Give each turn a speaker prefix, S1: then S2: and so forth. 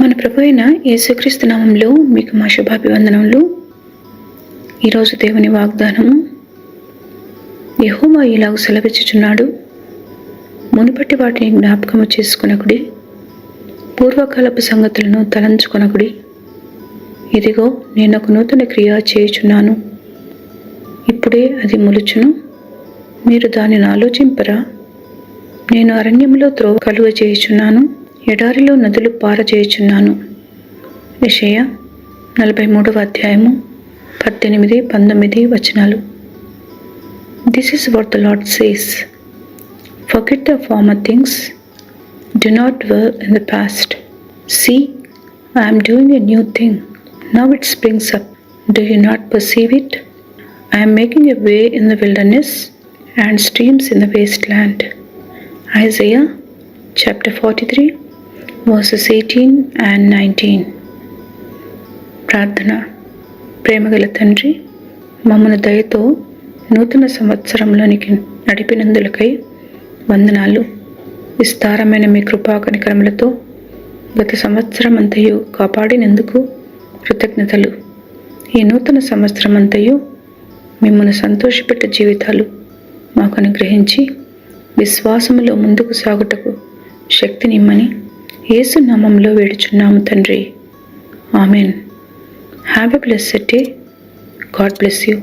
S1: మన ప్రభు అయిన యేసుక్రీస్తు నామంలో మీకు మా శుభాభివందనములు. ఈరోజు దేవుని వాగ్దానము. యెహోవా ఇలాగ సెలవిచ్చుచున్నాడు, మునుపటి వాటిని జ్ఞాపకము చేసుకొనకుడి, పూర్వకాలపు సంగతులను తలంచుకొనకుడి. ఇదిగో నేను ఒక నూతన క్రియ చేయుచున్నాను, ఇప్పుడే అది మొలుచును, మీరు దానిని ఆలోచింపరా? నేను అరణ్యంలో త్రోవ కలుగ చేయుచున్నాను, ఎడారిలో నదులు పారజేయుచున్నాను. యెషయా 43వ అధ్యాయము 18, 19 వచనాలు. This is what the Lord says. Forget the former things. Do not dwell in the past. See, I am doing a new thing. Now it springs up. Do you not perceive it? I am making a way in the wilderness and streams in the wasteland. Isaiah chapter 43 verses 18 and 19. ప్రార్థన. ప్రేమగల తండ్రి, మమ్మను దయతో నూతన సంవత్సరంలోనికి నడిపినందులకై వందనాలు. విస్తారమైన మీ కృపా కనికరములతో గత సంవత్సరం అంతయు కాపాడినందుకు కృతజ్ఞతలు. ఈ నూతన సంవత్సరం అంతయు మిమ్మల్ని సంతోషపెట్టే జీవితాలు మాకు అనుగ్రహించి విశ్వాసములో ముందుకు సాగుటకు శక్తినిమ్మని యేసు నామములో వేడుచున్నాము తండ్రి. Amen. Have a blessed day. God bless you.